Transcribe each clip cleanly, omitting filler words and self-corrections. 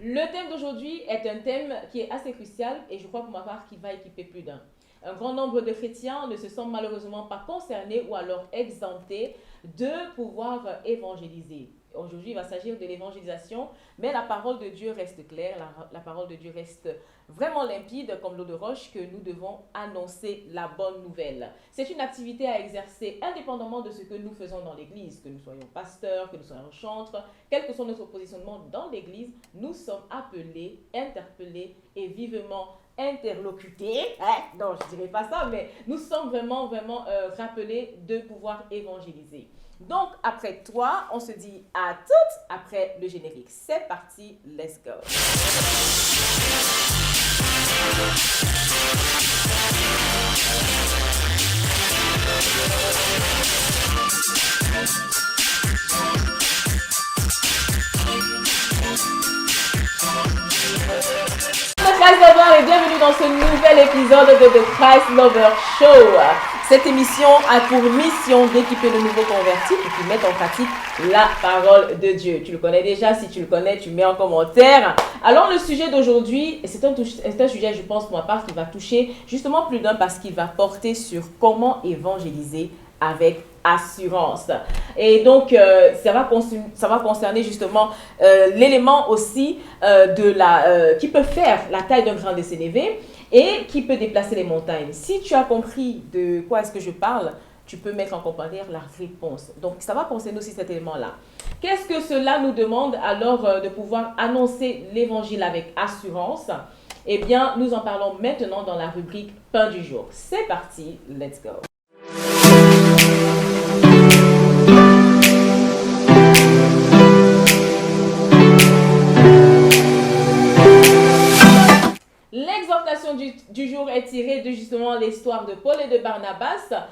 Le thème d'aujourd'hui est un thème qui est assez crucial et je crois pour ma part qu'il va équiper plus d'un. Un grand nombre de chrétiens ne se sentent malheureusement pas concernés ou alors exemptés de pouvoir évangéliser. Aujourd'hui, il va s'agir de l'évangélisation, mais la parole de Dieu reste claire, la parole de Dieu reste vraiment limpide comme l'eau de roche que nous devons annoncer la bonne nouvelle. C'est une activité à exercer indépendamment de ce que nous faisons dans l'Église, que nous soyons pasteurs, que nous soyons chantres, quel que soit notre positionnement dans l'Église, nous sommes appelés, interpellés et vivement interlocutés. Non, je ne dirais pas ça, mais nous sommes vraiment rappelés de pouvoir évangéliser. Donc, après toi, on se dit à toutes après le générique. C'est parti, let's go. Christ Lover et bienvenue dans ce nouvel épisode de The Christ Lover Show. Cette émission a pour mission d'équiper de nouveaux convertis pour qu'ils mettent en pratique la parole de Dieu. Tu le connais déjà, si tu le connais, tu mets en commentaire. Alors le sujet d'aujourd'hui, c'est un sujet, je pense pour ma part, qui va toucher justement plus d'un parce qu'il va porter sur comment évangéliser avec assurance. Et donc, ça va concerner justement l'élément aussi qui peut faire la taille d'un grain de sénévé et qui peut déplacer les montagnes. Si tu as compris de quoi est-ce que je parle, tu peux mettre en commentaire la réponse. Donc, ça va concerner aussi cet élément-là. Qu'est-ce que cela nous demande alors de pouvoir annoncer l'évangile avec assurance? Eh bien, nous en parlons maintenant dans la rubrique Pain du jour. C'est parti, let's go! L'exhortation du jour est tirée de justement l'histoire de Paul et de Barnabas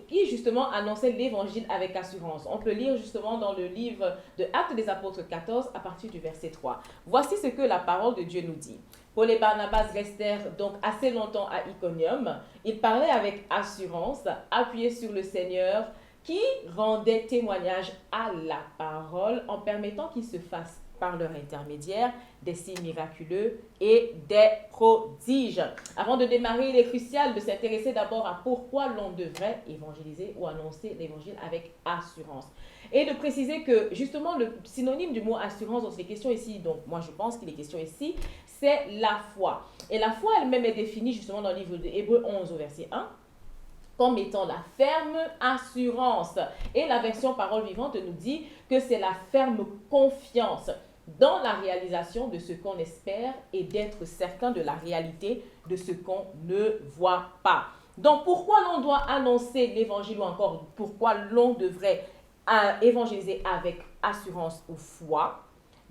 qui justement annonçaient l'évangile avec assurance. On peut lire justement dans le livre de Actes des Apôtres 14 à partir du verset 3. Voici ce que la parole de Dieu nous dit. Paul et Barnabas restèrent donc assez longtemps à Iconium. Ils parlaient avec assurance, appuyés sur le Seigneur qui rendait témoignage à la parole en permettant qu'il se fasse par leur intermédiaire des signes miraculeux et des prodiges. Avant de démarrer, il est crucial de s'intéresser d'abord à pourquoi l'on devrait évangéliser ou annoncer l'évangile avec assurance. Et de préciser que justement le synonyme du mot assurance dont il est question ici, donc moi je pense qu'il est question ici, c'est la foi. Et la foi elle-même est définie justement dans le livre de Hébreux 11 au verset 1 comme étant la ferme assurance. Et la version parole vivante nous dit que c'est la ferme confiance dans la réalisation de ce qu'on espère et d'être certain de la réalité de ce qu'on ne voit pas. Donc, pourquoi l'on doit annoncer l'évangile ou encore pourquoi l'on devrait évangéliser avec assurance ou foi?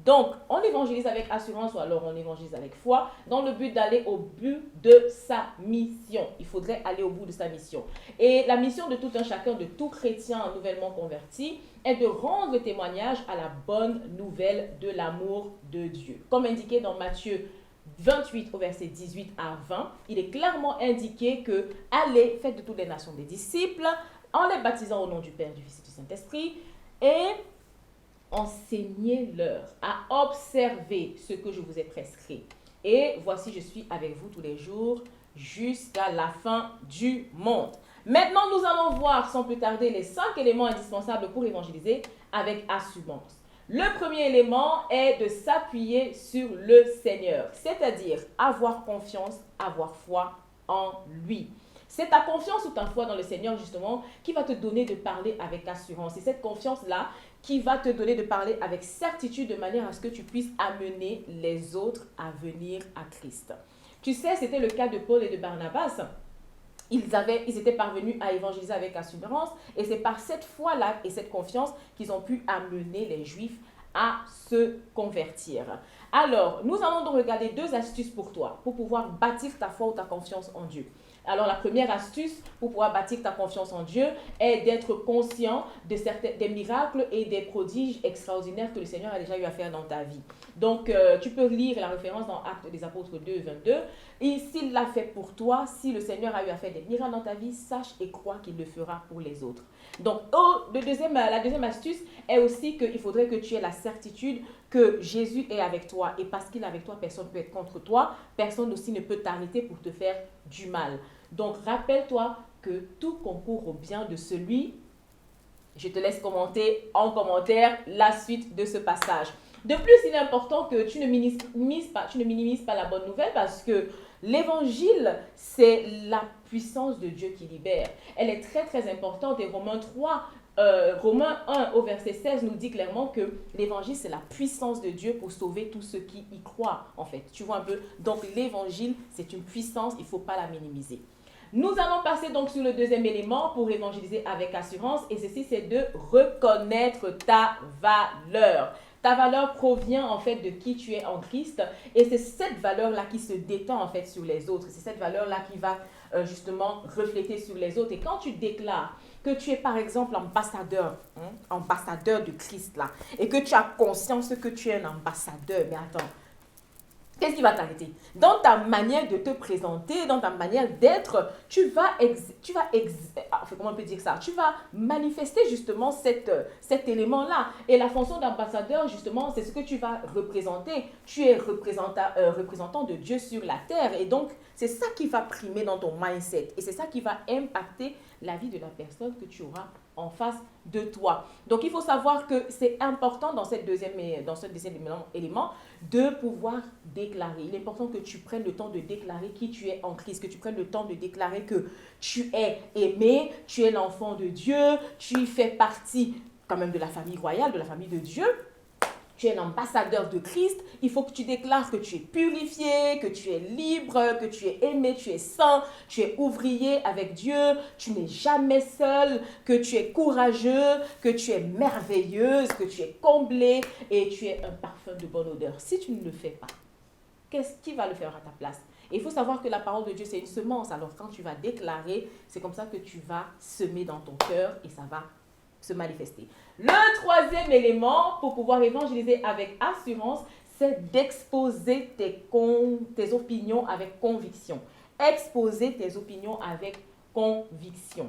Donc, on évangélise avec assurance ou alors on évangélise avec foi dans le but d'aller au but de sa mission. Il faudrait aller au bout de sa mission. Et la mission de tout un chacun, de tout chrétien nouvellement converti, est de rendre témoignage à la bonne nouvelle de l'amour de Dieu. Comme indiqué dans Matthieu 28 au verset 18 à 20, il est clairement indiqué que « Allez, faites de toutes les nations des disciples, en les baptisant au nom du Père, du Fils et du Saint-Esprit, et enseignez-leur à observer ce que je vous ai prescrit. Et voici, je suis avec vous tous les jours jusqu'à la fin du monde. » Maintenant, nous allons voir sans plus tarder les 5 éléments indispensables pour évangéliser avec assurance. Le premier élément est de s'appuyer sur le Seigneur, c'est-à-dire avoir confiance, avoir foi en lui. C'est ta confiance ou ta foi dans le Seigneur, justement, qui va te donner de parler avec assurance. C'est cette confiance-là qui va te donner de parler avec certitude de manière à ce que tu puisses amener les autres à venir à Christ. Tu sais, c'était le cas de Paul et de Barnabas. Ils étaient parvenus à évangéliser avec assurance et c'est par cette foi-là et cette confiance qu'ils ont pu amener les Juifs à se convertir. Alors, nous allons donc regarder 2 astuces pour toi, pour pouvoir bâtir ta foi ou ta confiance en Dieu. Alors, la première astuce pour pouvoir bâtir ta confiance en Dieu est d'être conscient des miracles et des prodiges extraordinaires que le Seigneur a déjà eu à faire dans ta vie. Donc, tu peux lire la référence dans Actes des Apôtres 2, 22. Et s'il l'a fait pour toi, si le Seigneur a eu à faire des miracles dans ta vie, sache et crois qu'il le fera pour les autres. Donc, la deuxième astuce est aussi qu'il faudrait que tu aies la certitude que Jésus est avec toi et parce qu'il est avec toi, personne ne peut être contre toi, personne aussi ne peut t'arrêter pour te faire du mal. Donc rappelle-toi que tout concourt au bien de celui. Je te laisse commenter en commentaire la suite de ce passage. De plus, il est important que tu ne minimises pas la bonne nouvelle parce que l'évangile, c'est la puissance de Dieu qui libère. Elle est très très importante et Romains 1 au verset 16 nous dit clairement que l'évangile, c'est la puissance de Dieu pour sauver tous ceux qui y croient, en fait. Tu vois un peu? Donc l'évangile, c'est une puissance, il ne faut pas la minimiser. Nous allons passer donc sur le deuxième élément pour évangéliser avec assurance et ceci, c'est de reconnaître ta valeur. Ta valeur provient en fait de qui tu es en Christ et c'est cette valeur-là qui se détend en fait sur les autres. C'est cette valeur-là qui va justement refléter sur les autres. Et quand tu déclares que tu es par exemple ambassadeur de Christ là, et que tu as conscience que tu es un ambassadeur, mais attends, qu'est-ce qui va t'arrêter? Dans ta manière de te présenter, dans ta manière d'être, comment on peut dire ça? Tu vas manifester justement cet élément-là. Et la fonction d'ambassadeur, justement, c'est ce que tu vas représenter. Tu es représentant de Dieu sur la terre. Et donc, c'est ça qui va primer dans ton mindset. Et c'est ça qui va impacter la vie de la personne que tu auras en face de toi. Donc, il faut savoir que c'est important dans ce deuxième élément de pouvoir déclarer. Il est important que tu prennes le temps de déclarer qui tu es en Christ, que tu prennes le temps de déclarer que tu es aimé, tu es l'enfant de Dieu, tu fais partie quand même de la famille royale, de la famille de Dieu. Tu es l'ambassadeur de Christ, il faut que tu déclares que tu es purifié, que tu es libre, que tu es aimé, tu es saint, tu es ouvrier avec Dieu, tu n'es jamais seul, que tu es courageux, que tu es merveilleuse, que tu es comblé et tu es un parfum de bonne odeur. Si tu ne le fais pas, qui va le faire à ta place? Et il faut savoir que la parole de Dieu, c'est une semence. Alors quand tu vas déclarer, c'est comme ça que tu vas semer dans ton cœur et ça va se manifester. Le troisième élément pour pouvoir évangéliser avec assurance, c'est d'exposer tes opinions avec conviction. Exposer tes opinions avec conviction.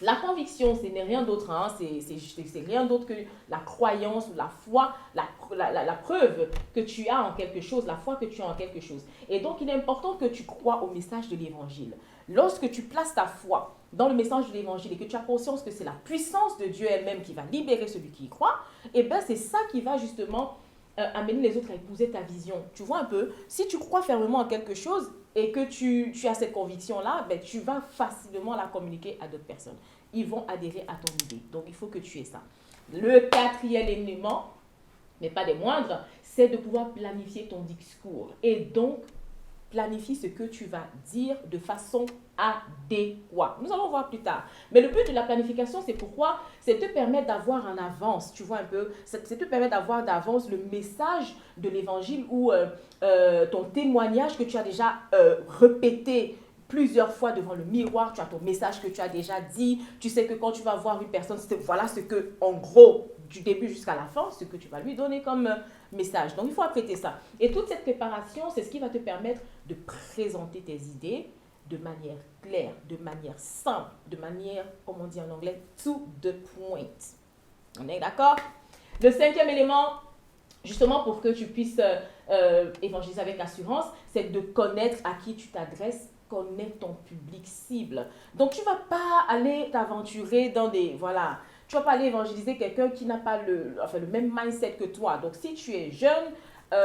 La conviction, ce n'est rien d'autre, hein, c'est rien d'autre que la croyance ou la foi, la preuve que tu as en quelque chose, la foi que tu as en quelque chose. Et donc, il est important que tu crois au message de l'évangile. Lorsque tu places ta foi dans le message de l'évangile et que tu as conscience que c'est la puissance de Dieu elle-même qui va libérer celui qui y croit, et bien c'est ça qui va justement amener les autres à épouser ta vision. Tu vois un peu, si tu crois fermement en quelque chose et que tu as cette conviction-là, ben, tu vas facilement la communiquer à d'autres personnes. Ils vont adhérer à ton idée. Donc, il faut que tu aies ça. Le quatrième élément, mais pas des moindres, c'est de pouvoir planifier ton discours. Et donc, planifie ce que tu vas dire de façon adéquate. Nous allons voir plus tard. Mais le but de la planification, c'est pourquoi? C'est te permettre d'avoir en avance, tu vois un peu, c'est te permettre d'avoir d'avance le message de l'évangile ou ton témoignage que tu as déjà répété plusieurs fois devant le miroir, tu as ton message que tu as déjà dit, tu sais que quand tu vas voir une personne, voilà ce que, en gros, du début jusqu'à la fin, ce que tu vas lui donner comme message. Donc, il faut apprêter ça. Et toute cette préparation, c'est ce qui va te permettre de présenter tes idées de manière claire, de manière simple, de manière, comme on dit en anglais, to the point. On est d'accord? Le cinquième élément, justement pour que tu puisses évangéliser avec assurance, c'est de connaître à qui tu t'adresses, connaître ton public cible. Donc, tu ne vas pas aller t'aventurer dans des... Voilà, tu ne vas pas aller évangéliser quelqu'un qui n'a pas le même mindset que toi. Donc, si tu es jeune,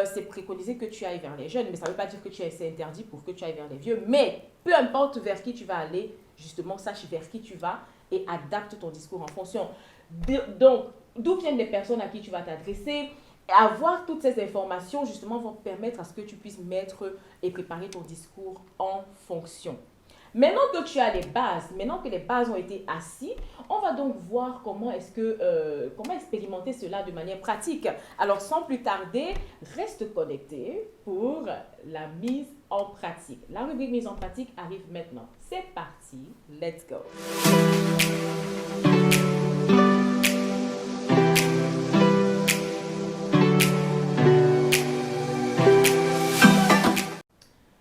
c'est préconisé que tu ailles vers les jeunes, mais ça ne veut pas dire que c'est interdit pour que tu ailles vers les vieux. Mais peu importe vers qui tu vas aller, justement, sache vers qui tu vas et adapte ton discours en fonction. Donc, d'où viennent les personnes à qui tu vas t'adresser? Avoir toutes ces informations, justement, vont permettre à ce que tu puisses mettre et préparer ton discours en fonction. Maintenant que tu as les bases, maintenant que les bases ont été assises, on va donc voir comment expérimenter cela de manière pratique. Alors, sans plus tarder, reste connecté pour la mise en pratique. La rubrique mise en pratique arrive maintenant. C'est parti, let's go!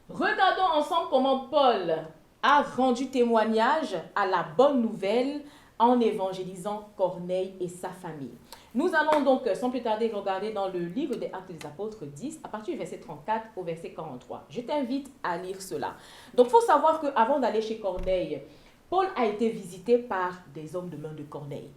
Regardons ensemble comment Paul a rendu témoignage à la bonne nouvelle en évangélisant Corneille et sa famille. Nous allons donc, sans plus tarder, regarder dans le livre des Actes des Apôtres 10, à partir du verset 34 au verset 43. Je t'invite à lire cela. Donc, il faut savoir qu'avant d'aller chez Corneille, Paul a été visité par des hommes de main de Corneille.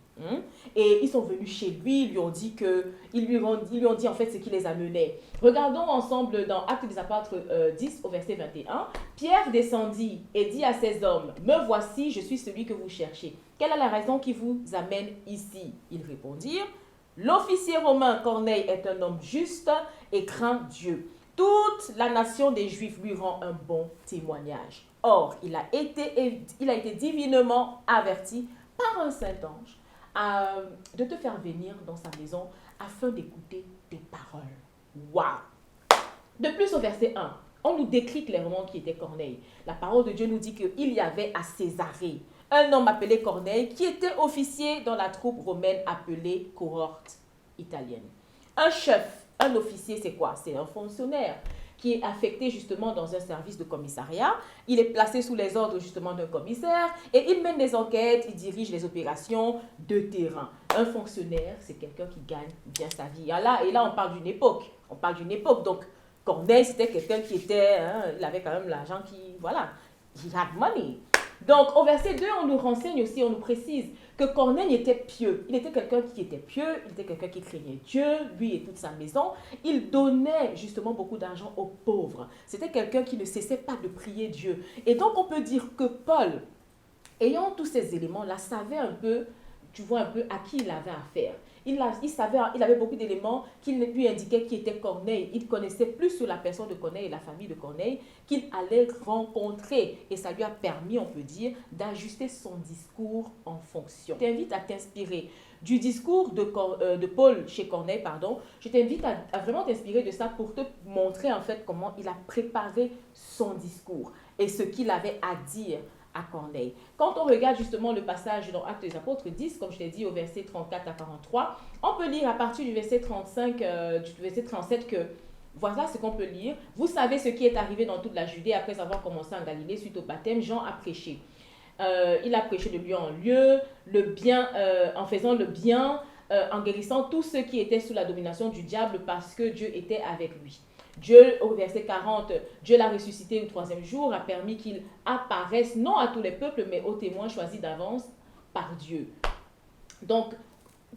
Et ils sont venus chez lui, ils lui ont dit en fait ce qui les amenait. Regardons ensemble dans Actes des Apôtres 10 au verset 21. Pierre descendit et dit à ces hommes, me voici, je suis celui que vous cherchez. Quelle est la raison qui vous amène ici? Ils répondirent, l'officier romain Corneille est un homme juste et craint Dieu. Toute la nation des Juifs lui rend un bon témoignage. Or, il a été divinement averti par un saint ange de te faire venir dans sa maison afin d'écouter tes paroles. Waouh! De plus, au verset 1, on nous décrit clairement qui était Corneille. La parole de Dieu nous dit qu'il y avait à Césarée un homme appelé Corneille qui était officier dans la troupe romaine appelée cohorte italienne. Un chef, un officier, c'est quoi? C'est un fonctionnaire qui est affecté justement dans un service de commissariat. Il est placé sous les ordres justement d'un commissaire et il mène des enquêtes, il dirige les opérations de terrain. Un fonctionnaire, c'est quelqu'un qui gagne bien sa vie. Et là, on parle d'une époque. Donc, Corneille, c'était quelqu'un qui était, il avait quand même l'argent qui, voilà, he had money. Donc, au verset 2, on nous renseigne aussi, on nous précise que Corneille était pieux. Il était quelqu'un qui était pieux, il était quelqu'un qui craignait Dieu, lui et toute sa maison. Il donnait justement beaucoup d'argent aux pauvres. C'était quelqu'un qui ne cessait pas de prier Dieu. Et donc, on peut dire que Paul, ayant tous ces éléments-là, savait un peu, tu vois un peu à qui il avait affaire. Il avait beaucoup d'éléments qui lui indiquaient qui était Corneille. Il connaissait plus sur la personne de Corneille et la famille de Corneille qu'il allait rencontrer. Et ça lui a permis, on peut dire, d'ajuster son discours en fonction. Je t'invite à t'inspirer du discours de Paul chez Corneille, Je t'invite à vraiment t'inspirer de ça pour te montrer en fait comment il a préparé son discours et ce qu'il avait à dire à Corneille. Quand on regarde justement le passage dans Actes des Apôtres 10, comme je l'ai dit au verset 34 à 43, on peut lire à partir du verset 35, du verset 37 que voilà ce qu'on peut lire. Vous savez ce qui est arrivé dans toute la Judée après avoir commencé en Galilée suite au baptême. Jean a prêché. Il a prêché de lieu en lieu, le bien, en faisant le bien, en guérissant tous ceux qui étaient sous la domination du diable parce que Dieu était avec lui. Dieu, au verset 40, Dieu l'a ressuscité au troisième jour, a permis qu'il apparaisse non à tous les peuples, mais aux témoins choisis d'avance par Dieu. Donc,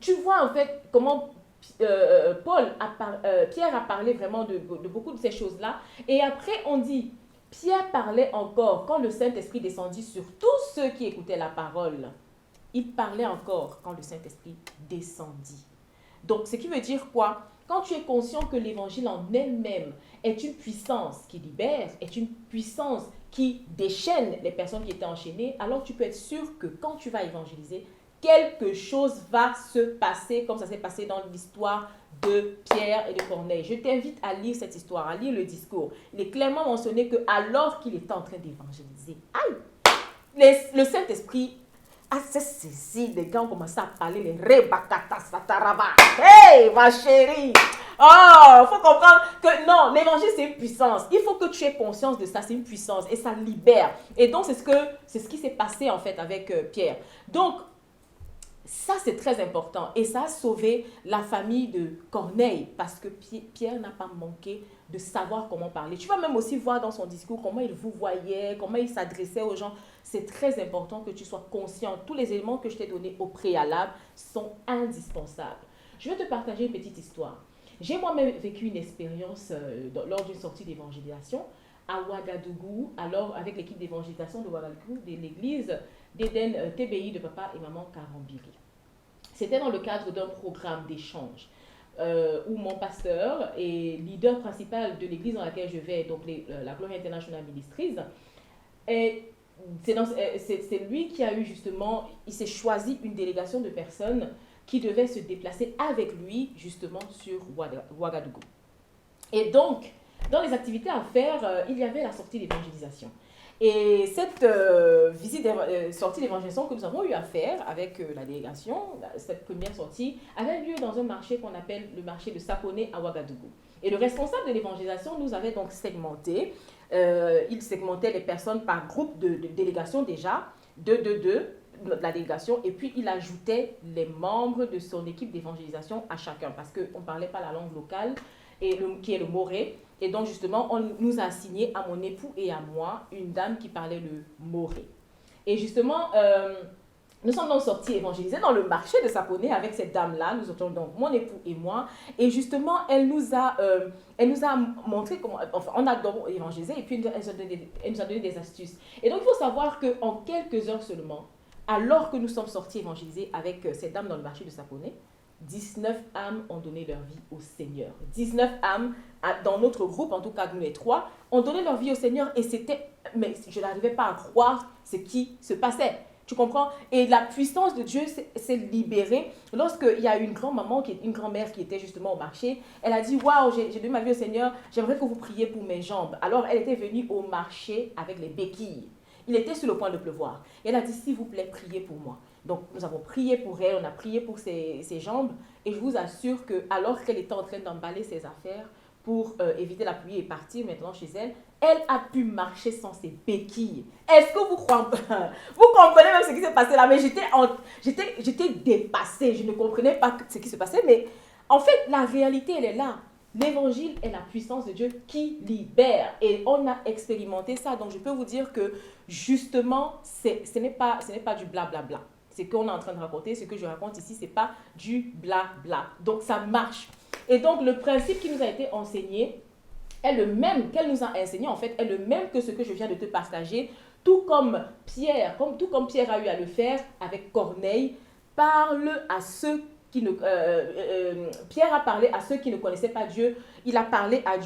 tu vois en fait comment Pierre a parlé vraiment de beaucoup de ces choses-là. Et après, on dit, Pierre parlait encore quand le Saint-Esprit descendit sur tous ceux qui écoutaient la parole. Il parlait encore quand le Saint-Esprit descendit. Donc, ce qui veut dire quoi? Quand tu es conscient que l'évangile en elle-même est une puissance qui libère, est une puissance qui déchaîne les personnes qui étaient enchaînées, alors tu peux être sûr que quand tu vas évangéliser, quelque chose va se passer comme ça s'est passé dans l'histoire de Pierre et de Corneille. Je t'invite à lire cette histoire, à lire le discours. Il est clairement mentionné que alors qu'il était en train d'évangéliser, le Saint-Esprit s'est saisi, les gars ont commencé à parler les rebakata sataraba. Hey, ma chérie! Oh, il faut comprendre que non, l'évangile c'est une puissance. Il faut que tu aies conscience de ça, c'est une puissance et ça libère. Et donc c'est ce qui s'est passé en fait avec Pierre. Donc, ça, c'est très important et ça a sauvé la famille de Corneille parce que Pierre n'a pas manqué de savoir comment parler. Tu vas même aussi voir dans son discours comment il vous voyait, comment il s'adressait aux gens. C'est très important que tu sois conscient. Tous les éléments que je t'ai donnés au préalable sont indispensables. Je vais te partager une petite histoire. J'ai moi-même vécu une expérience lors d'une sortie d'évangélisation à Ouagadougou, alors avec l'équipe d'évangélisation de Ouagadougou, de l'église d'Éden TBI de Papa et Maman Karambiri. C'était dans le cadre d'un programme d'échange où mon pasteur et leader principal de l'église dans laquelle je vais, donc la Glory International Ministries, c'est lui qui a eu justement, il s'est choisi une délégation de personnes qui devaient se déplacer avec lui justement sur Ouagadougou. Et donc, dans les activités à faire, il y avait la sortie d'évangélisation. Et cette sortie d'évangélisation que nous avons eu à faire avec la délégation, cette première sortie, avait lieu dans un marché qu'on appelle le marché de Saponé à Ouagadougou. Et le responsable de l'évangélisation nous avait donc segmenté. Il segmentait les personnes par groupe de délégation déjà, 2, la délégation, et puis il ajoutait les membres de son équipe d'évangélisation à chacun, parce qu'on ne parlait pas la langue locale, qui est le moré. Et donc justement, on nous a assigné à mon époux et à moi une dame qui parlait le moré. Et justement, nous sommes donc sortis évangéliser dans le marché de Saponné avec cette dame-là. Nous étions donc mon époux et moi. Et justement, elle nous a montré comment... Enfin, on a donc évangélisé et puis elle nous a donné des astuces. Et donc, il faut savoir qu'en quelques heures seulement, alors que nous sommes sortis évangéliser avec cette dame dans le marché de Saponné, 19 âmes ont donné leur vie au Seigneur. 19 âmes, dans notre groupe, en tout cas nous les trois, ont donné leur vie au Seigneur et c'était... Mais je n'arrivais pas à croire ce qui se passait. Tu comprends? Et la puissance de Dieu s'est libérée lorsqu'il y a une grand-mère qui était justement au marché. Elle a dit, waouh, j'ai donné ma vie au Seigneur, j'aimerais que vous priez pour mes jambes. Alors elle était venue au marché avec les béquilles. Il était sur le point de pleuvoir. Et elle a dit, s'il vous plaît, priez pour moi. Donc, nous avons prié pour elle, on a prié pour ses jambes. Et je vous assure que alors qu'elle était en train d'emballer ses affaires pour éviter la pluie et partir maintenant chez elle, elle a pu marcher sans ses béquilles. Est-ce que vous comprenez même ce qui s'est passé là? Mais j'étais dépassée. Je ne comprenais pas ce qui se passait. Mais en fait, la réalité, elle est là. L'évangile est la puissance de Dieu qui libère. Et on a expérimenté ça. Donc, je peux vous dire que justement, ce n'est pas du blablabla. Ce qu'on est en train de raconter, ce que je raconte ici, ce n'est pas du blabla. Donc, ça marche. Et donc, le principe qui nous a été enseigné est le même qu'elle nous a enseigné, en fait, est le même que ce que je viens de te partager. Tout comme Pierre a eu à le faire avec Corneille, Pierre a parlé à ceux qui ne connaissaient pas Dieu. Il a parlé à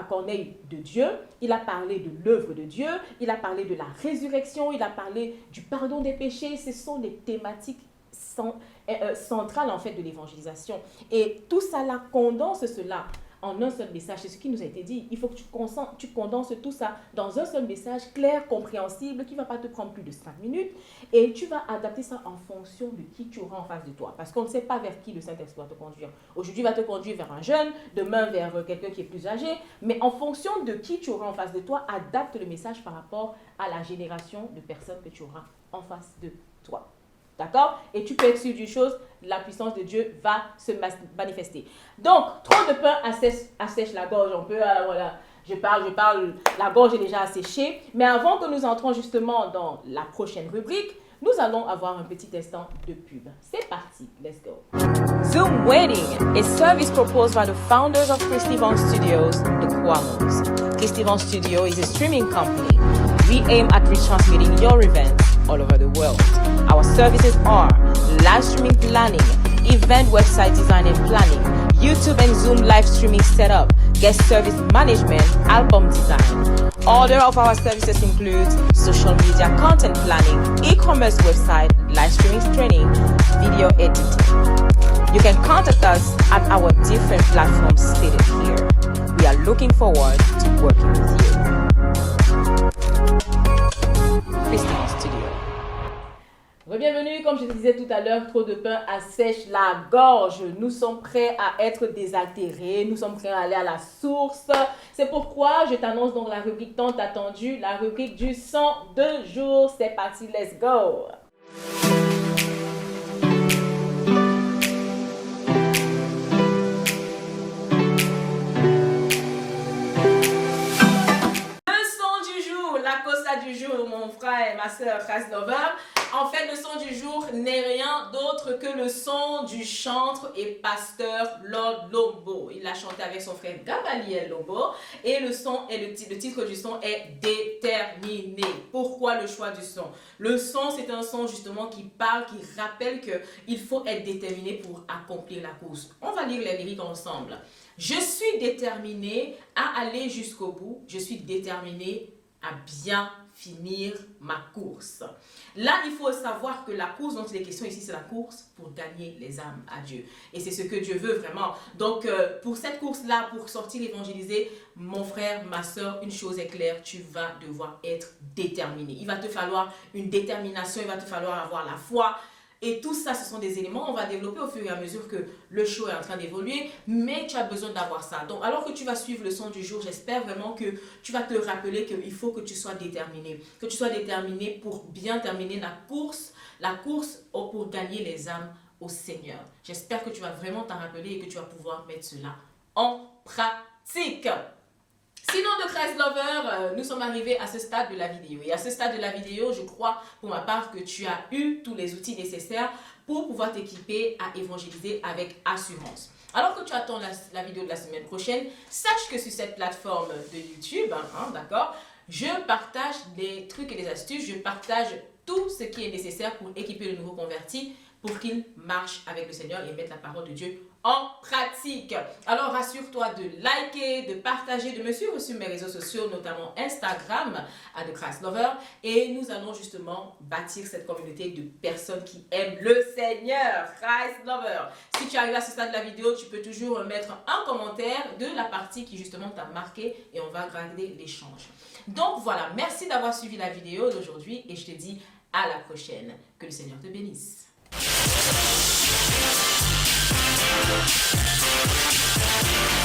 Corneille de Dieu. Il a parlé de l'œuvre de Dieu. Il a parlé de la résurrection. Il a parlé du pardon des péchés. Ce sont les thématiques centrales en fait de l'évangélisation. Et tout ça là condense cela en un seul message. C'est ce qui nous a été dit. Il faut que tu condenses tout ça dans un seul message clair, compréhensible, qui ne va pas te prendre plus de 5 minutes. Et tu vas adapter ça en fonction de qui tu auras en face de toi. Parce qu'on ne sait pas vers qui le Saint-Esprit va te conduire. Aujourd'hui, il va te conduire vers un jeune, demain vers quelqu'un qui est plus âgé. Mais en fonction de qui tu auras en face de toi, adapte le message par rapport à la génération de personnes que tu auras en face de toi. D'accord? Et tu peux être sûr d'une chose, la puissance de Dieu va se manifester. Donc, trop de pain assèche la gorge. On peut, voilà, je parle, la gorge est déjà asséchée. Mais avant que nous entrons justement dans la prochaine rubrique, nous allons avoir un petit instant de pub. C'est parti, let's go. Zoom Wedding, a service proposed by the founders of Christivan Studios, the Kwamos. Christivan Studio is a streaming company. We aim at retransmitting your events all over the world. Our services are live streaming planning, event website design and planning, YouTube and Zoom live streaming setup, guest service management, album design. Other of our services include social media content planning, e-commerce website, live streaming training, video editing. You can contact us at our different platforms stated here. We are looking forward to working with you. Christivan Studio. Bienvenue, comme je te disais tout à l'heure, trop de pain assèche la gorge. Nous sommes prêts à être désaltérés, nous sommes prêts à aller à la source. C'est pourquoi je t'annonce donc la rubrique tant attendue, la rubrique du son de jour. C'est parti, let's go! Le son du jour, la cosa du jour, mon frère et ma soeur Christ Lover. En fait, le son du jour n'est rien d'autre que le son du chantre et pasteur Lord Lobo. Il l'a chanté avec son frère Gamaliel Lobo. Et le titre du son est Déterminé. Pourquoi le choix du son? Le son, c'est un son justement qui parle, qui rappelle qu'il faut être déterminé pour accomplir la course. On va lire les lyriques ensemble. Je suis déterminé à aller jusqu'au bout. Je suis déterminé à bien finir ma course. Là, il faut savoir que la course dont il est question ici, c'est la course pour gagner les âmes à Dieu. Et c'est ce que Dieu veut vraiment. Donc, pour cette course-là, pour sortir évangéliser, mon frère, ma soeur, une chose est claire, tu vas devoir être déterminé. Il va te falloir une détermination, il va te falloir avoir la foi. Et tout ça, ce sont des éléments, on va développer au fur et à mesure que le show est en train d'évoluer, mais tu as besoin d'avoir ça. Donc, alors que tu vas suivre le son du jour, j'espère vraiment que tu vas te rappeler qu'il faut que tu sois déterminé. Que tu sois déterminé pour bien terminer la course pour gagner les âmes au Seigneur. J'espère que tu vas vraiment t'en rappeler et que tu vas pouvoir mettre cela en pratique. Sinon, de Christ Lover, nous sommes arrivés à ce stade de la vidéo. Et à ce stade de la vidéo, je crois pour ma part que tu as eu tous les outils nécessaires pour pouvoir t'équiper à évangéliser avec assurance. Alors que tu attends la vidéo de la semaine prochaine, sache que sur cette plateforme de YouTube, d'accord, je partage des trucs et des astuces, je partage tout ce qui est nécessaire pour équiper le nouveau converti pour qu'il marche avec le Seigneur et mette la parole de Dieu en pratique. Alors rassure-toi de liker, de partager, de me suivre sur mes réseaux sociaux, notamment Instagram, à The Christ Lover. Et nous allons justement bâtir cette communauté de personnes qui aiment le Seigneur, Christ Lover. Si tu arrives à ce stade de la vidéo, tu peux toujours mettre un commentaire de la partie qui justement t'a marqué et on va garder l'échange. Donc voilà, merci d'avoir suivi la vidéo d'aujourd'hui et je te dis à la prochaine. Que le Seigneur te bénisse. We'll be right back.